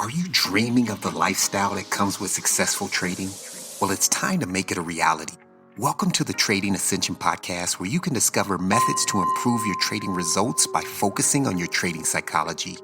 Are you dreaming of the lifestyle that comes with successful trading? Well, it's time to make it a reality. Welcome to the Trading Ascension podcast, where you can discover methods to improve your trading results by focusing on your trading psychology.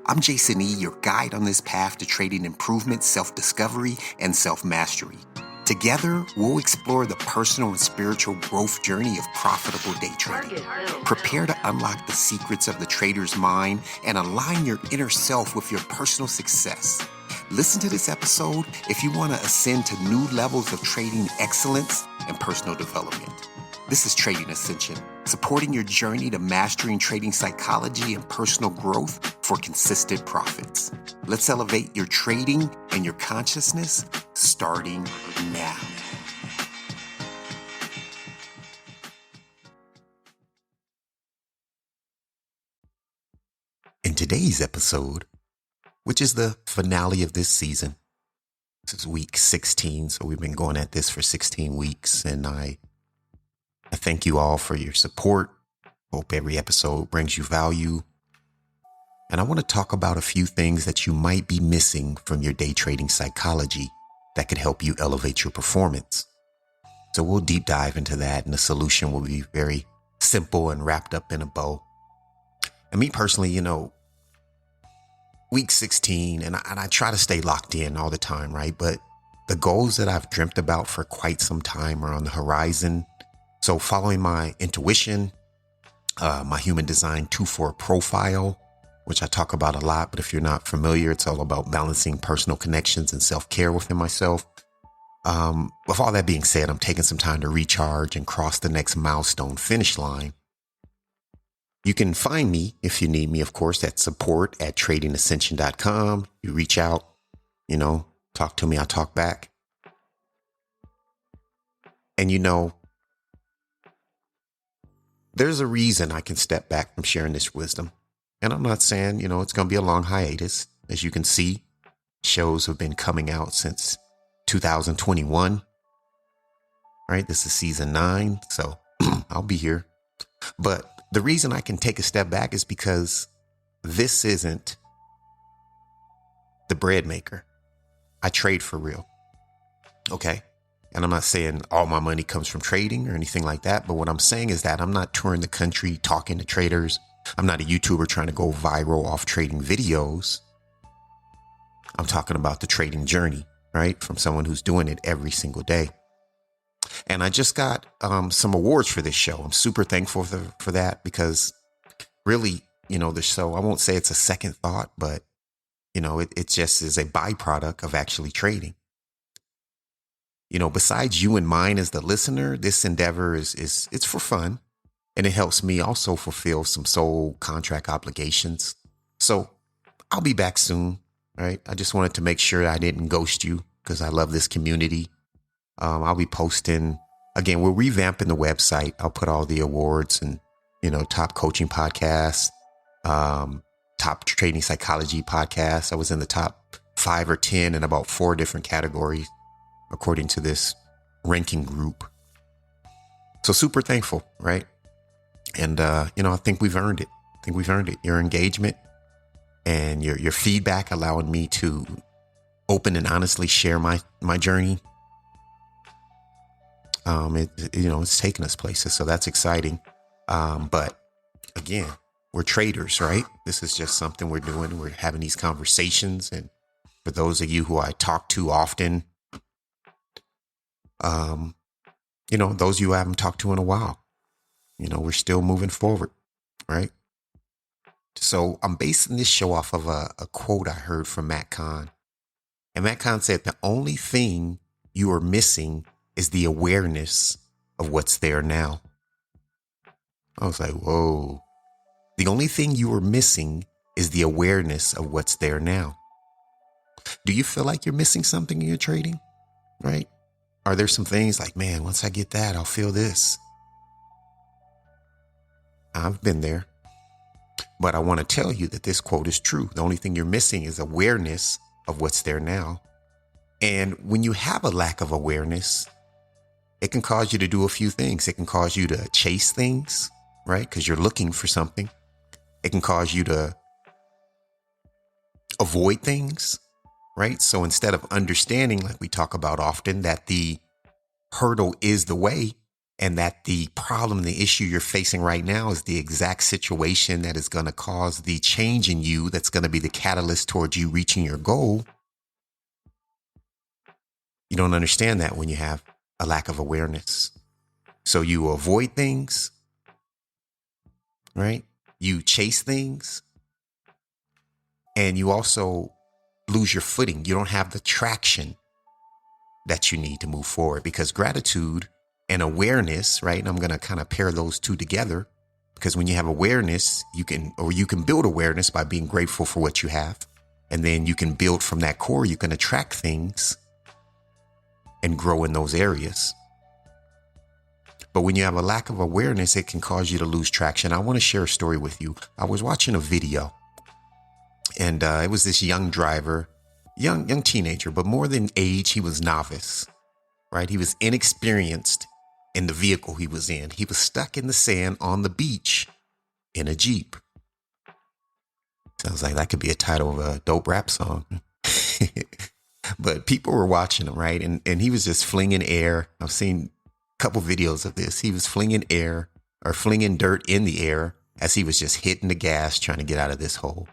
I'm Jason E., your guide on this path to trading improvement, self-discovery, and self-mastery. Together, we'll explore the personal and spiritual growth journey of profitable day trading. Prepare to unlock the secrets of the trader's mind and align your inner self with your personal success. Listen to this episode if you want to ascend to new levels of trading excellence and personal development. This is Trading Ascension, supporting your journey to mastering trading psychology and personal growth for consistent profits. Let's elevate your trading and your consciousness starting now. In today's episode, which is the finale of this season, this is week 16, so we've been going at this for 16 weeks, and I thank you all for your support. Hope every episode brings you value. And I want to talk about a few things that you might be missing from your day trading psychology that could help you elevate your performance. So we'll deep dive into that, and the solution will be very simple and wrapped up in a bow. And me personally, week 16, and I try to stay locked in all the time, right? But the goals that I've dreamt about for quite some time are on the horizon. So following my intuition, my human design 2-4 profile, which I talk about a lot, but if you're not familiar, it's all about balancing personal connections and self-care within myself. With all that being said, I'm taking some time to recharge and cross the next milestone finish line. You can find me, if you need me, of course, at support@tradingascension.com. You reach out, talk to me, I talk back. And there's a reason I can step back from sharing this wisdom. And I'm not saying, it's going to be a long hiatus. As you can see, shows have been coming out since 2021. Right? This is season 9. So I'll be here. But the reason I can take a step back is because this isn't the bread maker. I trade for real. Okay. And I'm not saying all my money comes from trading or anything like that. But what I'm saying is that I'm not touring the country talking to traders. I'm not a YouTuber trying to go viral off trading videos. I'm talking about the trading journey, right? From someone who's doing it every single day. And I just got some awards for this show. I'm super thankful for that, because really, the show, I won't say it's a second thought, but, it just is a byproduct of actually trading. Besides you and mine as the listener, this endeavor it's for fun. And it helps me also fulfill some soul contract obligations. So I'll be back soon, right? I just wanted to make sure I didn't ghost you, because I love this community. I'll be posting, again, we're revamping the website. I'll put all the awards and, top coaching podcasts, top trading psychology podcasts. I was in the top 5 or 10 in about 4 different categories, according to this ranking group. So super thankful, right? And, I think we've earned it. Your engagement and your feedback allowing me to open and honestly share my journey. It's taken us places. So that's exciting. But again, we're traders, right? This is just something we're doing. We're having these conversations. And for those of you who I talk to often, those of you I haven't talked to in a while, we're still moving forward, right? So I'm basing this show off of a quote I heard from Matt Kahn. And Matt Kahn said, "The only thing you are missing is the awareness of what's there now." I was like, whoa. The only thing you are missing is the awareness of what's there now. Do you feel like you're missing something in your trading, right? Are there some things like, man, once I get that, I'll feel this? I've been there. But I want to tell you that this quote is true. The only thing you're missing is awareness of what's there now. And when you have a lack of awareness, it can cause you to do a few things. It can cause you to chase things, right? Because you're looking for something. It can cause you to avoid things, right? So instead of understanding, like we talk about often, that the hurdle is the way and that the problem, the issue you're facing right now is the exact situation that is going to cause the change in you that's going to be the catalyst towards you reaching your goal. You don't understand that when you have a lack of awareness. So you avoid things, right? You chase things, and you also lose your footing. You don't have the traction that you need to move forward, because gratitude and awareness, right? And I'm going to kind of pair those two together, because when you have awareness, you can build awareness by being grateful for what you have. And then you can build from that core. You can attract things and grow in those areas. But when you have a lack of awareness, it can cause you to lose traction. I want to share a story with you. I was watching a video, and it was this young driver, young teenager, but more than age, he was novice, right? He was inexperienced in the vehicle he was in. He was stuck in the sand on the beach in a Jeep. Sounds like that could be a title of a dope rap song. But people were watching him, right? And he was just flinging air. I've seen a couple videos of this. He was flinging air or flinging dirt in the air as he was just hitting the gas, trying to get out of this hole,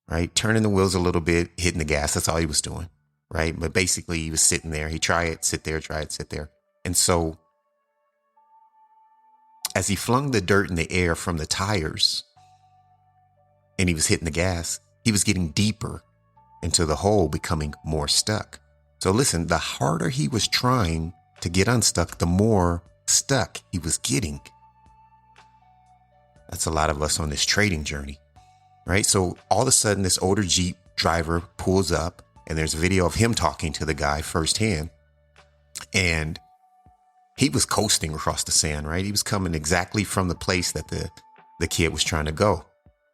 right? Turning the wheels a little bit, hitting the gas. That's all he was doing, right? But basically he was sitting there. He tried it, sit there, try it, sit there. And so as he flung the dirt in the air from the tires and he was hitting the gas, he was getting deeper into the hole, becoming more stuck. So listen, the harder he was trying to get unstuck, the more stuck he was getting. That's a lot of us on this trading journey, right? So all of a sudden, this older Jeep driver pulls up, and there's a video of him talking to the guy firsthand. And he was coasting across the sand, right? He was coming exactly from the place that the kid was trying to go.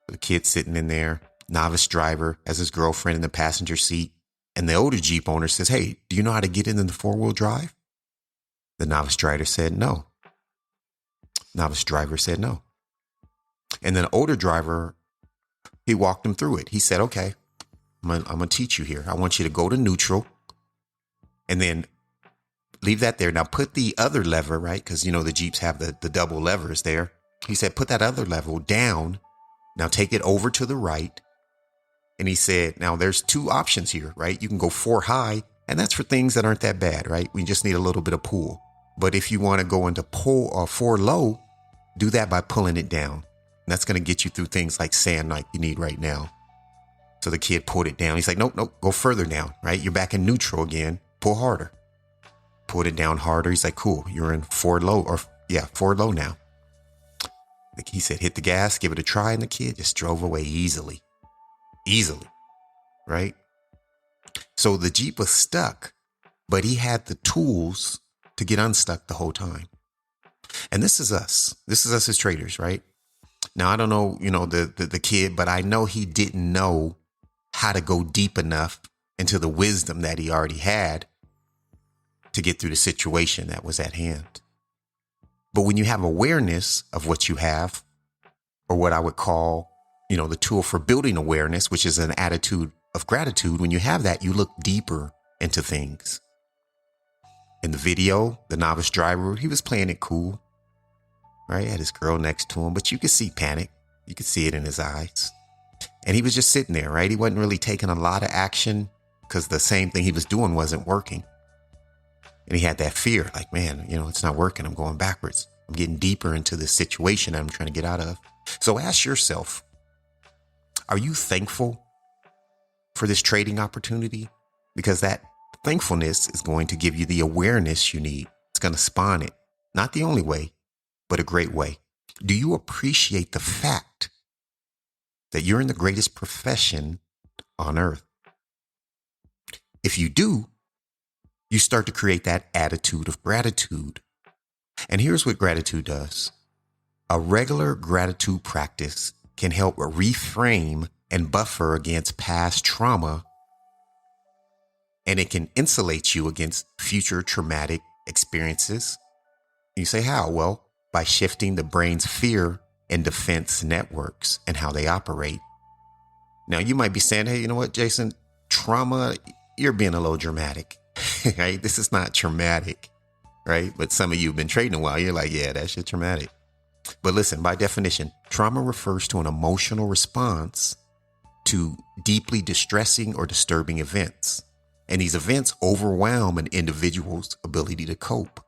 The kid sitting in there, novice driver, has his girlfriend in the passenger seat. And the older Jeep owner says, "Hey, do you know how to get into the 4-wheel drive?" The novice driver said no. Novice driver said no. And then the older driver, he walked him through it. He said, "Okay, I'm going to teach you here. I want you to go to neutral and then leave that there. Now put the other lever," right? Because, the Jeeps have the double levers there. He said, "Put that other lever down. Now take it over to the right." And he said, "Now there's two options here, right? You can go 4 high, and that's for things that aren't that bad, right? We just need a little bit of pull. But if you want to go into 4 low, do that by pulling it down. And that's going to get you through things like sand like you need right now." So the kid pulled it down. He's like, nope, go further down, right? You're back in neutral again. Pull harder. Pulled it down harder. He's like, "Cool, you're in 4 low, 4 low now." He said, "Hit the gas, give it a try." And the kid just drove away easily, right? So the Jeep was stuck, but he had the tools to get unstuck the whole time. And this is us. This is us as traders, right? Now, I don't know, the kid, but I know he didn't know how to go deep enough into the wisdom that he already had to get through the situation that was at hand. But when you have awareness of what you have, or what I would call, the tool for building awareness, which is an attitude of gratitude, when you have that, you look deeper into things. In the video, the novice driver, he was playing it cool, right? He had his girl next to him, but you could see panic. You could see it in his eyes. And he was just sitting there, right? He wasn't really taking a lot of action because the same thing he was doing wasn't working. And he had that fear, like, man, it's not working. I'm going backwards. I'm getting deeper into this situation that I'm trying to get out of. So ask yourself, are you thankful for this trading opportunity? Because that thankfulness is going to give you the awareness you need. It's going to spawn it. Not the only way, but a great way. Do you appreciate the fact that you're in the greatest profession on earth? If you do, you start to create that attitude of gratitude. And here's what gratitude does. A regular gratitude practice can help reframe and buffer against past trauma, and it can insulate you against future traumatic experiences. You say, how? Well, by shifting the brain's fear and defense networks and how they operate. Now, you might be saying, hey, you know what, Jason? Trauma, you're being a little dramatic, right? This is not traumatic, right? But some of you have been trading a while. You're like, yeah, that shit's traumatic. But listen, by definition, trauma refers to an emotional response to deeply distressing or disturbing events. And these events overwhelm an individual's ability to cope.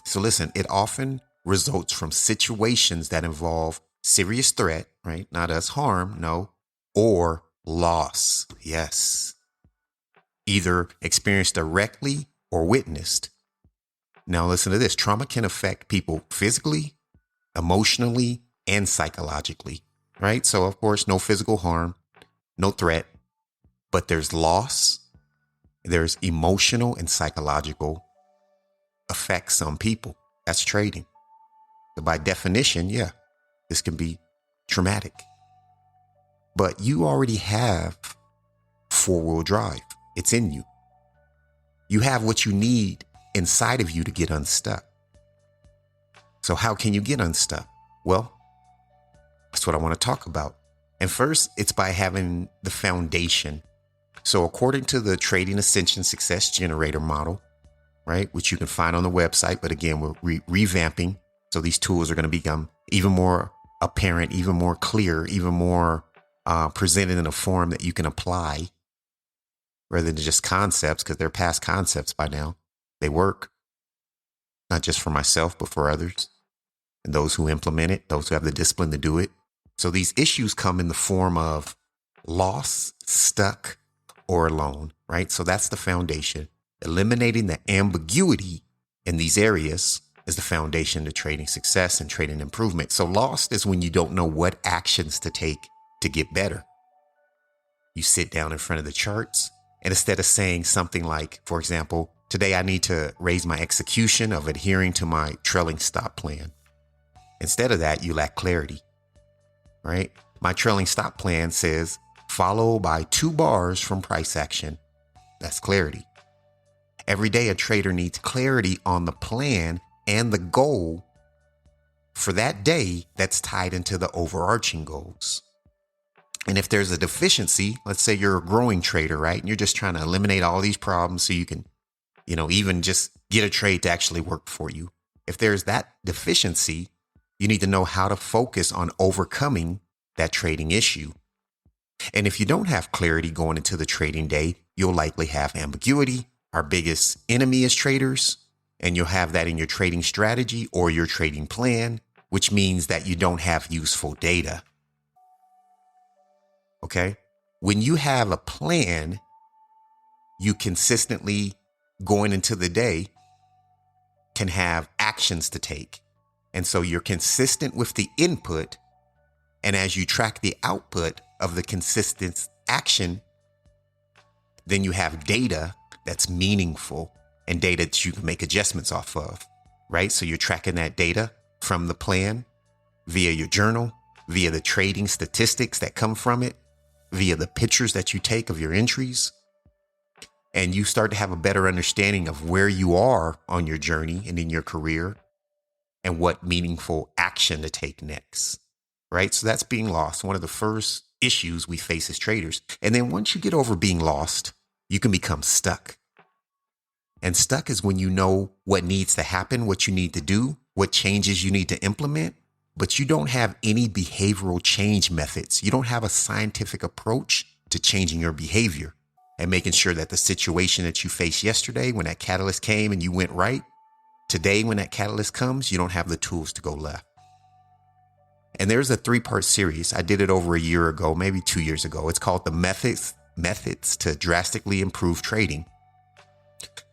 So listen, it often results from situations that involve serious threat, right? Not us harm, no, or loss. Yes. Either experienced directly or witnessed. Now listen to this. Trauma can affect people physically, emotionally, and psychologically, right? So of course, no physical harm, no threat, but there's loss. There's emotional and psychological effects on people. That's trading. So by definition, yeah, this can be traumatic. But you already have four-wheel drive. It's in you. You have what you need inside of you to get unstuck. So how can you get unstuck? Well, that's what I want to talk about. And first, it's by having the foundation. So according to the Trading Ascension Success Generator model, right, which you can find on the website, but again, we're revamping. So these tools are going to become even more apparent, even more clear, even more presented in a form that you can apply rather than just concepts, because they're past concepts by now. They work, not just for myself, but for others and those who implement it, those who have the discipline to do it. So these issues come in the form of loss, stuck, or alone, right? So that's the foundation. Eliminating the ambiguity in these areas is the foundation to trading success and trading improvement. So lost is when you don't know what actions to take to get better. You sit down in front of the charts, and instead of saying something like, for example, today I need to raise my execution of adhering to my trailing stop plan. Instead of that, you lack clarity, right? My trailing stop plan says follow by 2 bars from price action. That's clarity. Every day, a trader needs clarity on the plan and the goal for that day that's tied into the overarching goals. And if there's a deficiency, let's say you're a growing trader, right? And you're just trying to eliminate all these problems so you can, even just get a trade to actually work for you. If there's that deficiency, you need to know how to focus on overcoming that trading issue. And if you don't have clarity going into the trading day, you'll likely have ambiguity. Our biggest enemy is traders, and you'll have that in your trading strategy or your trading plan, which means that you don't have useful data. Okay. When you have a plan, you consistently going into the day can have actions to take. And so you're consistent with the input. And as you track the output of the consistent action, then you have data that's meaningful and data that you can make adjustments off of, right? So you're tracking that data from the plan via your journal, via the trading statistics that come from it, via the pictures that you take of your entries. And you start to have a better understanding of where you are on your journey and in your career and what meaningful action to take next, right? So that's being lost. One of the first issues we face as traders. And then once you get over being lost, you can become stuck. And stuck is when you know what needs to happen, what you need to do, what changes you need to implement, but you don't have any behavioral change methods. You don't have a scientific approach to changing your behavior and making sure that the situation that you faced yesterday when that catalyst came and you went right, today when that catalyst comes, you don't have the tools to go left. And there's a 3-part series. I did it over a year ago, maybe 2 years ago. It's called the Methods to Drastically Improve Trading.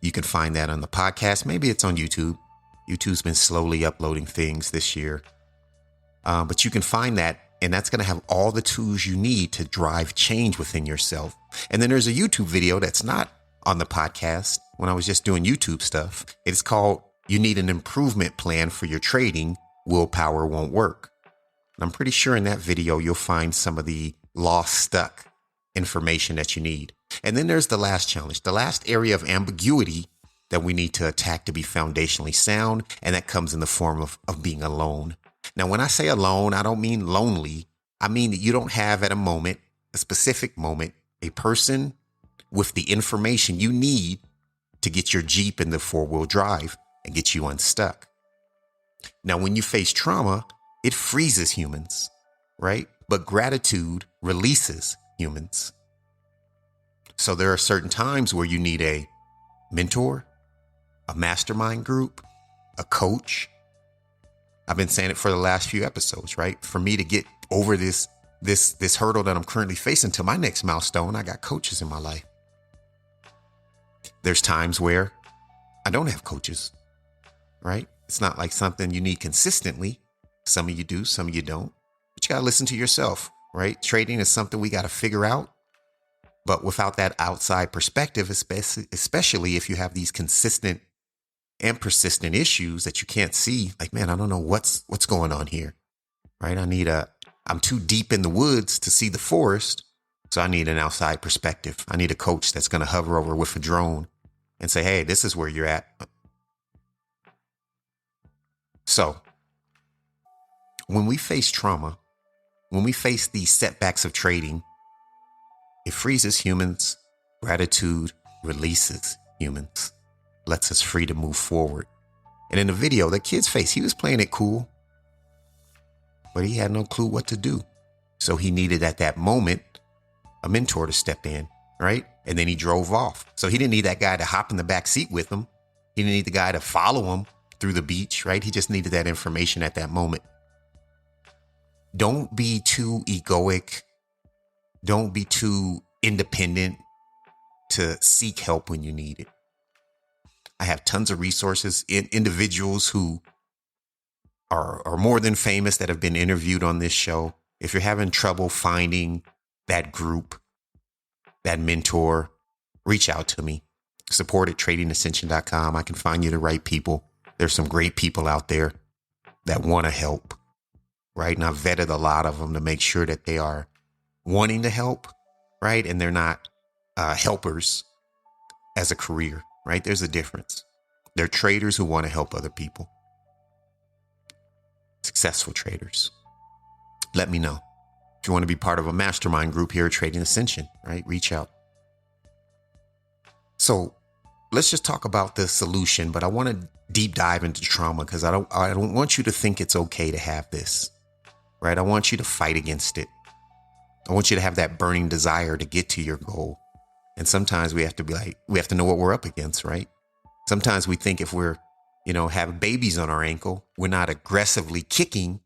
You can find that on the podcast. Maybe it's on YouTube. YouTube's been slowly uploading things this year. But you can find that, and that's going to have all the tools you need to drive change within yourself. And then there's a YouTube video that's not on the podcast when I was just doing YouTube stuff. It's called You Need an Improvement Plan for Your Trading. Willpower Won't Work. And I'm pretty sure in that video, you'll find some of the lost, stuck information that you need. And then there's the last challenge, the last area of ambiguity that we need to attack to be foundationally sound. And that comes in the form of being alone. Now, when I say alone, I don't mean lonely. I mean that you don't have at a moment, a specific moment, a person with the information you need to get your Jeep into 4-wheel drive and get you unstuck. Now, when you face trauma, it freezes humans, right? But gratitude releases humans. So there are certain times where you need a mentor, a mastermind group, a coach. I've been saying it for the last few episodes, right? For me to get over this hurdle that I'm currently facing to my next milestone, I got coaches in my life. There's times where I don't have coaches, right? It's not like something you need consistently. Some of you do, some of you don't. But you got to listen to yourself, right? Trading is something we got to figure out. But without that outside perspective, especially if you have these consistent and persistent issues that you can't see, like, man, I don't know what's going on here, right? I'm too deep in the woods to see the forest. So I need an outside perspective. I need a coach that's going to hover over with a drone and say, hey, this is where you're at. So when we face trauma, when we face these setbacks of trading, it freezes humans. Gratitude releases humans, lets us free to move forward. And in the video, the kid's face, he was playing it cool, but he had no clue what to do. So he needed at that moment a mentor to step in, right? And then he drove off. So he didn't need that guy to hop in the back seat with him. He didn't need the guy to follow him through the beach, right? He just needed that information at that moment. Don't be too egoic. Don't be too independent to seek help when you need it. I have tons of resources, individuals who are more than famous that have been interviewed on this show. If you're having trouble finding that group, that mentor, reach out to me. Support at tradingascension.com. I can find you the right people. There's some great people out there that want to help, right? And I've vetted a lot of them to make sure that they are wanting to help, right? And they're not helpers as a career, right? There's a difference. They're traders who want to help other people. Successful traders. Let me know. If you want to be part of a mastermind group here at Trading Ascension, right? Reach out. So let's just talk about the solution, but I want to deep dive into trauma because I don't want you to think it's okay to have this, right? I want you to fight against it. I want you to have that burning desire to get to your goal. And sometimes we have to know what we're up against, right? Sometimes we think if we're, have babies on our ankle, we're not aggressively kicking.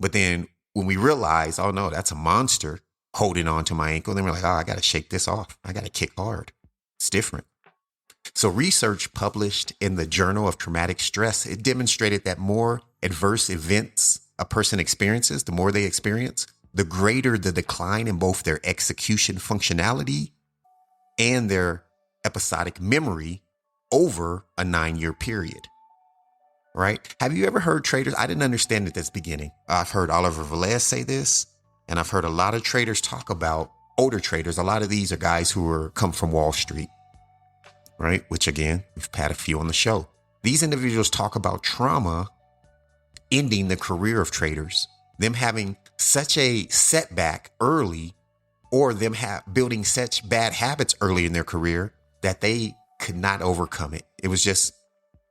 But then when we realize, oh no, that's a monster holding on to my ankle, then we're like, oh, I got to shake this off. I got to kick hard. It's different. So research published in the Journal of Traumatic Stress, it demonstrated that more adverse events a person experiences, the more they experience, the greater the decline in both their execution functionality and their episodic memory over a 9-year period. Right? Have you ever heard traders? I didn't understand it at the beginning. I've heard Oliver Velez say this, and I've heard a lot of traders talk about older traders. A lot of these are guys who come from Wall Street, right? Which again, we've had a few on the show. These individuals talk about trauma ending the career of traders, them having such a setback early, or them building such bad habits early in their career that they could not overcome it. It was just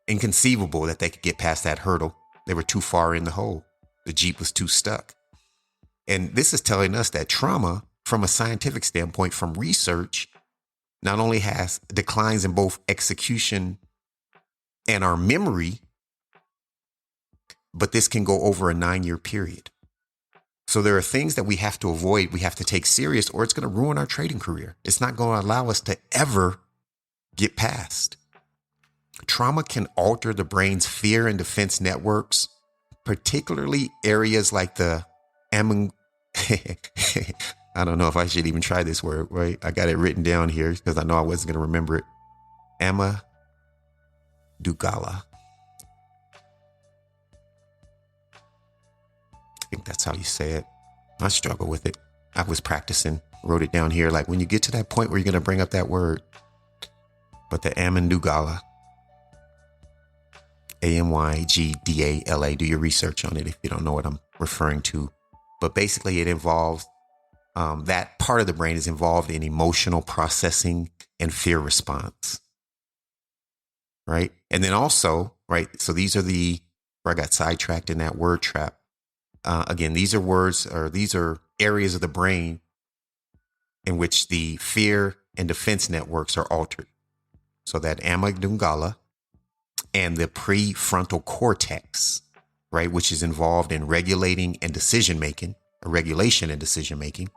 inconceivable that they could get past that hurdle. They were too far in the hole. The Jeep was too stuck. And this is telling us that trauma, from a scientific standpoint, from research, not only has declines in both execution and our memory, but this can go over a 9-year period. So there are things that we have to avoid, we have to take serious, or it's going to ruin our trading career. It's not going to allow us to ever get past. Trauma can alter the brain's fear and defense networks, particularly areas like the I don't know if I should even try this word, right? I got it written down here because I know I wasn't going to remember it. Amygdala. I think that's how you say it. I struggle with it. I was practicing, wrote it down here. Like when you get to that point where you're going to bring up that word, but the amygdala, Amygdala, do your research on it if you don't know what I'm referring to. But basically it involves that part of the brain is involved in emotional processing and fear response. Right. And then also, right. So these are where I got sidetracked in that word trap. Again, these are areas of the brain in which the fear and defense networks are altered. So that amygdala and the prefrontal cortex, right, which is involved in regulating and decision making, or regulation and decision making.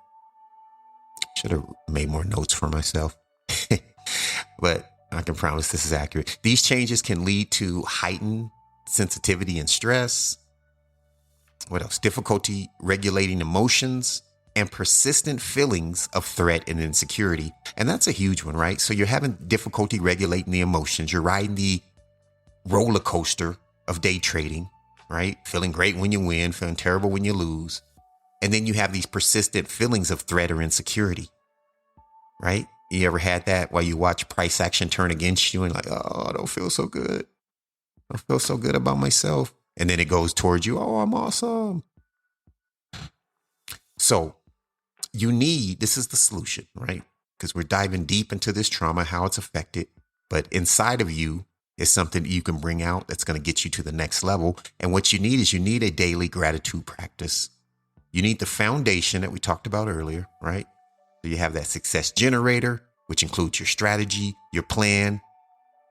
Should have made more notes for myself, but I can promise this is accurate. These changes can lead to heightened sensitivity and stress. What else? Difficulty regulating emotions and persistent feelings of threat and insecurity. And that's a huge one, right? So you're having difficulty regulating the emotions. You're riding the roller coaster of day trading, right? Feeling great when you win, feeling terrible when you lose. And then you have these persistent feelings of threat or insecurity, right? You ever had that while you watch price action turn against you and like, oh, I don't feel so good. I don't feel so good about myself. And then it goes towards you. Oh, I'm awesome. So this is the solution, right? Because we're diving deep into this trauma, how it's affected. But inside of you is something that you can bring out that's going to get you to the next level. And what you need a daily gratitude practice. You need the foundation that we talked about earlier, right? So you have that success generator, which includes your strategy, your plan,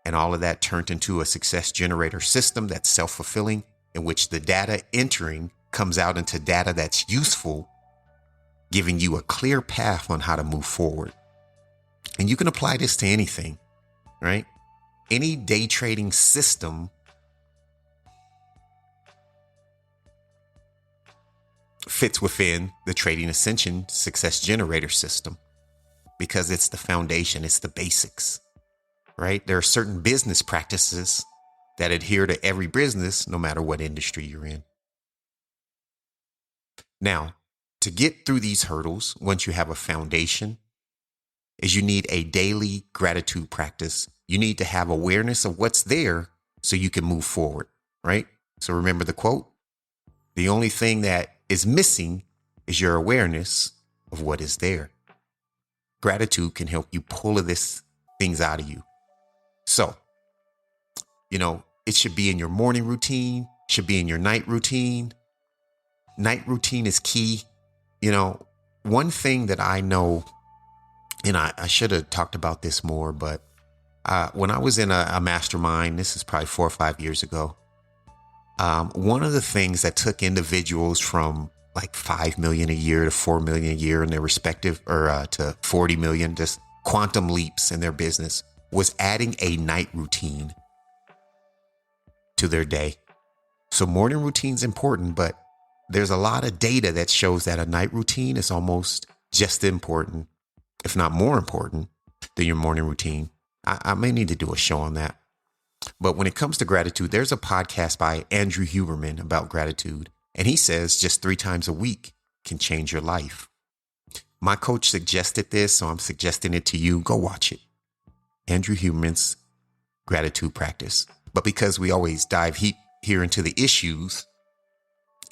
and all of that turned into a success generator system that's self-fulfilling, in which the data entering comes out into data that's useful, giving you a clear path on how to move forward. And you can apply this to anything, right? Any day trading system fits within the Trading Ascension Success Generator system because it's the foundation, it's the basics, right? There are certain business practices that adhere to every business, no matter what industry you're in. Now, to get through these hurdles, once you have a foundation, is you need a daily gratitude practice. You need to have awareness of what's there so you can move forward, right? So remember the quote, the only thing that is missing is your awareness of what is there. Gratitude can help you pull these things out of you. So, it should be in your morning routine, should be in your night routine. Night routine is key. One thing that I know, and I should have talked about this more, but when I was in a mastermind, this is probably 4 or 5 years ago, one of the things that took individuals from like 5 million a year to 4 million a year in their respective, or to 40 million, just quantum leaps in their business, was adding a night routine to their day. So morning routine's important, but there's a lot of data that shows that a night routine is almost just as important, if not more important, than your morning routine. I may need to do a show on that. But when it comes to gratitude, there's a podcast by Andrew Huberman about gratitude. And he says just 3 times a week can change your life. My coach suggested this, so I'm suggesting it to you. Go watch it. Andrew Huberman's gratitude practice. But because we always dive here into the issues,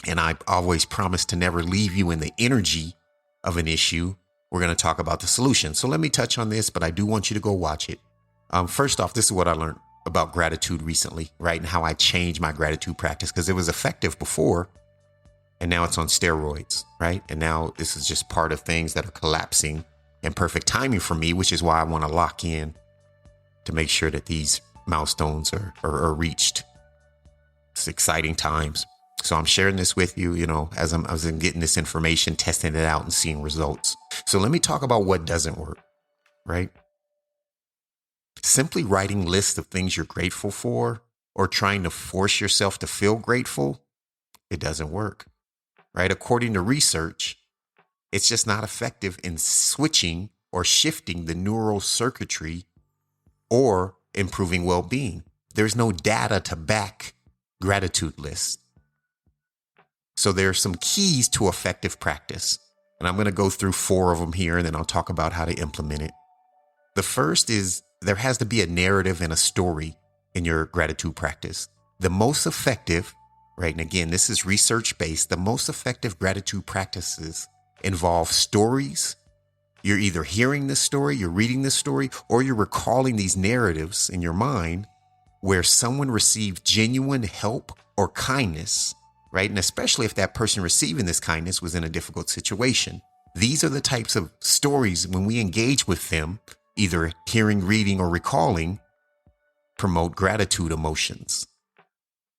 and I always promise to never leave you in the energy of an issue, we're going to talk about the solution. So let me touch on this, but I do want you to go watch it. First off, this is what I learned about gratitude recently, right? And how I changed my gratitude practice, because it was effective before and now it's on steroids, right? And now this is just part of things that are collapsing in perfect timing for me, which is why I want to lock in to make sure that these milestones are reached. It's exciting times. So I'm sharing this with you, as I'm getting this information, testing it out and seeing results. So let me talk about what doesn't work, right? Simply writing lists of things you're grateful for or trying to force yourself to feel grateful, it doesn't work, right? According to research, it's just not effective in switching or shifting the neural circuitry or improving well-being. There's no data to back gratitude lists. So there are some keys to effective practice, and I'm going to go through 4 of them here, and then I'll talk about how to implement it. The first is there has to be a narrative and a story in your gratitude practice. The most effective, right? And again, this is research based. The most effective gratitude practices involve stories. You're either hearing this story, you're reading this story, or you're recalling these narratives in your mind where someone received genuine help or kindness, right? And especially if that person receiving this kindness was in a difficult situation. These are the types of stories when we engage with them, either hearing, reading, or recalling, promote gratitude emotions.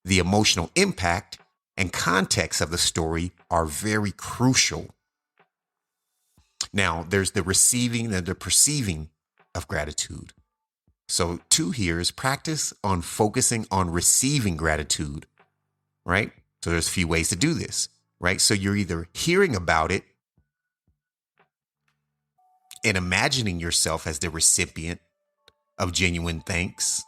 The emotional impact and context of the story are very crucial. Now, there's the receiving and the perceiving of gratitude. So 2 here is practice on focusing on receiving gratitude, right? So there's a few ways to do this, right? So you're either hearing about it and imagining yourself as the recipient of genuine thanks,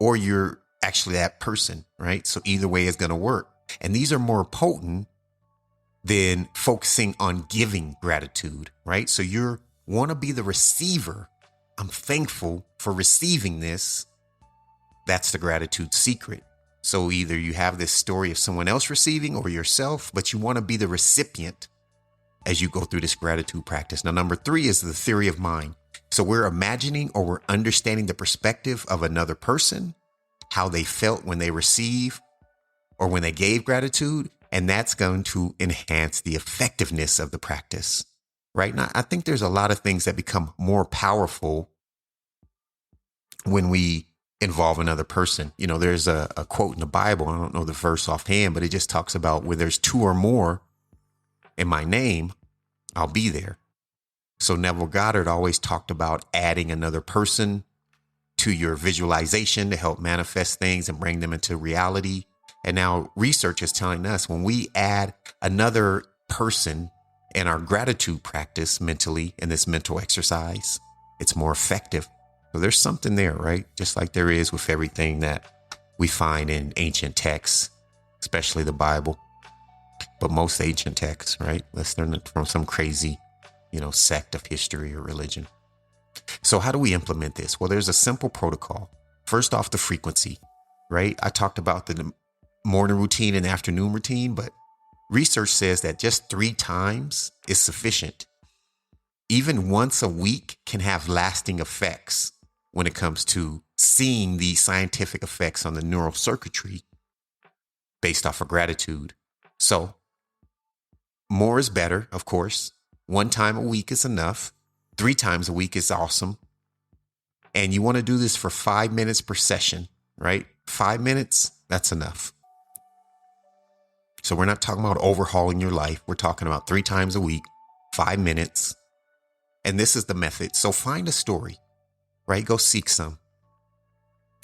or you're actually that person, right? So either way is going to work. And these are more potent than focusing on giving gratitude, right? So you want to be the receiver. I'm thankful for receiving this. That's the gratitude secret. So either you have this story of someone else receiving or yourself, but you want to be the recipient as you go through this gratitude practice. Now, number 3 is the theory of mind. So we're imagining or we're understanding the perspective of another person, how they felt when they receive or when they gave gratitude. And that's going to enhance the effectiveness of the practice, right? Now, I think there's a lot of things that become more powerful when we involve another person. You know, there's a quote in the Bible. I don't know the verse offhand, but it just talks about where there's 2 or more in my name, I'll be there. So Neville Goddard always talked about adding another person to your visualization to help manifest things and bring them into reality. And now research is telling us when we add another person in our gratitude practice mentally in this mental exercise, it's more effective. So there's something there, right? Just like there is with everything that we find in ancient texts, especially the Bible, but most ancient texts, right? Let's learn it from some crazy, sect of history or religion. So how do we implement this? Well, there's a simple protocol. First off, the frequency, right? I talked about the morning routine and afternoon routine, but research says that just 3 times is sufficient. Even once a week can have lasting effects when it comes to seeing the scientific effects on the neural circuitry based off of gratitude. So more is better, of course. 1 time a week is enough. 3 times a week is awesome. And you want to do this for 5 minutes per session, right? 5 minutes, that's enough. So we're not talking about overhauling your life. We're talking about 3 times a week, 5 minutes. And this is the method. So find a story, right? Go seek some.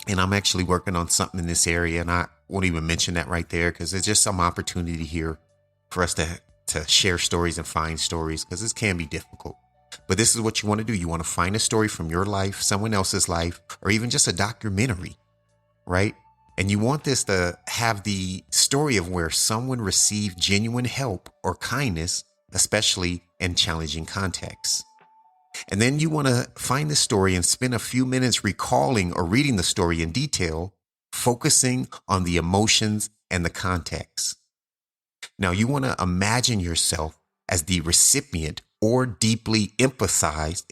And I'm actually working on something in this area, and I won't even mention that right there because there's just some opportunity here for us to share stories and find stories, because this can be difficult. But this is what you want to do. You want to find a story from your life, someone else's life, or even just a documentary, right? And you want this to have the story of where someone received genuine help or kindness, especially in challenging contexts. And then you want to find the story and spend a few minutes recalling or reading the story in detail, focusing on the emotions and the context. Now, you want to imagine yourself as the recipient or deeply empathize.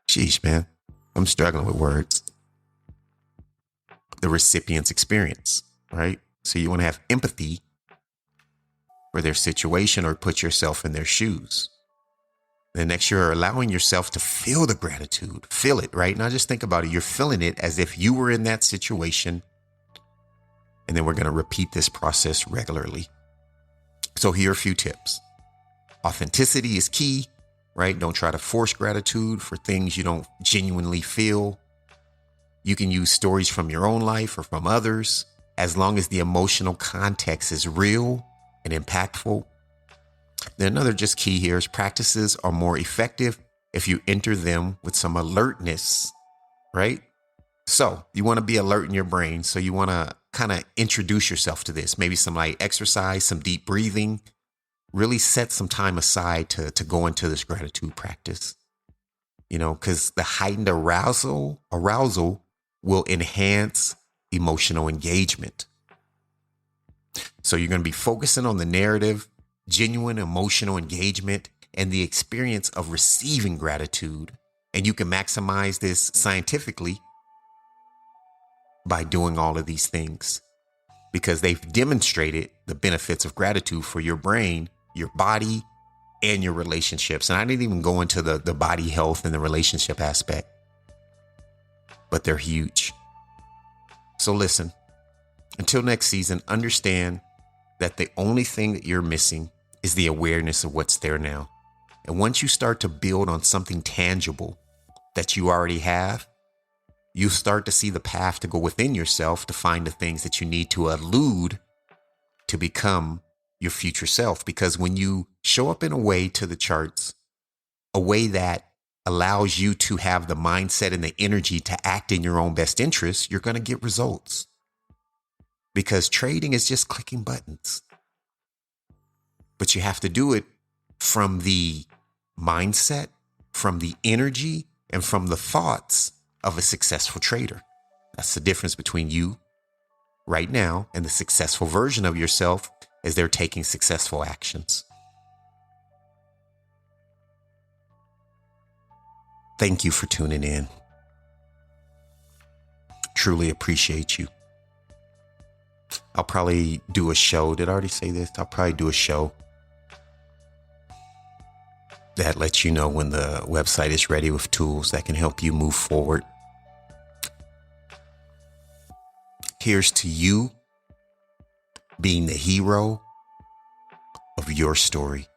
Sheesh, man, I'm struggling with words. The recipient's experience, right? So you want to have empathy for their situation or put yourself in their shoes. Then next, you're allowing yourself to feel the gratitude. Feel it, right? Now just think about it. You're feeling it as if you were in that situation. And then we're going to repeat this process regularly. So here are a few tips. Authenticity is key, right? Don't try to force gratitude for things you don't genuinely feel. You can use stories from your own life or from others, as long as the emotional context is real and impactful. Then another just key here is practices are more effective if you enter them with some alertness, right? So you want to be alert in your brain. So you want to kind of introduce yourself to this, maybe some light exercise, some deep breathing, really set some time aside to go into this gratitude practice, because the heightened arousal will enhance emotional engagement. So you're going to be focusing on the narrative genuine emotional engagement, and the experience of receiving gratitude. And you can maximize this scientifically by doing all of these things because they've demonstrated the benefits of gratitude for your brain, your body, and your relationships. And I didn't even go into the body health and the relationship aspect, but they're huge. So listen, until next season, understand that the only thing that you're missing is the awareness of what's there now. And once you start to build on something tangible that you already have, you start to see the path to go within yourself to find the things that you need to elude to become your future self. Because when you show up in a way to the charts, a way that allows you to have the mindset and the energy to act in your own best interest, you're going to get results. Because trading is just clicking buttons. But you have to do it from the mindset, from the energy, and from the thoughts of a successful trader. That's the difference between you right now and the successful version of yourself as they're taking successful actions. Thank you for tuning in. Truly appreciate you. I'll probably do a show. Did I already say this? I'll probably do a show that lets you know when the website is ready with tools that can help you move forward. Here's to you being the hero of your story.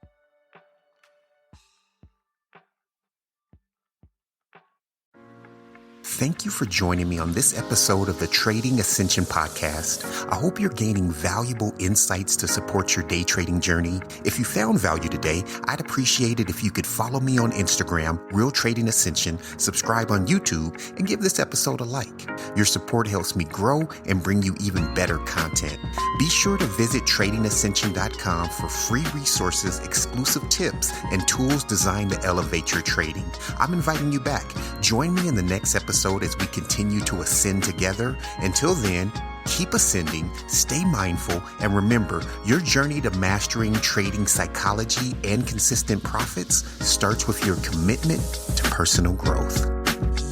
Thank you for joining me on this episode of the Trading Ascension Podcast. I hope you're gaining valuable insights to support your day trading journey. If you found value today, I'd appreciate it if you could follow me on Instagram, Real Trading Ascension, subscribe on YouTube, and give this episode a like. Your support helps me grow and bring you even better content. Be sure to visit tradingascension.com for free resources, exclusive tips, and tools designed to elevate your trading. I'm inviting you back. Join me in the next episode as we continue to ascend together. Until then, keep ascending, stay mindful, and remember, your journey to mastering trading psychology and consistent profits starts with your commitment to personal growth.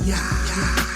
Yeah.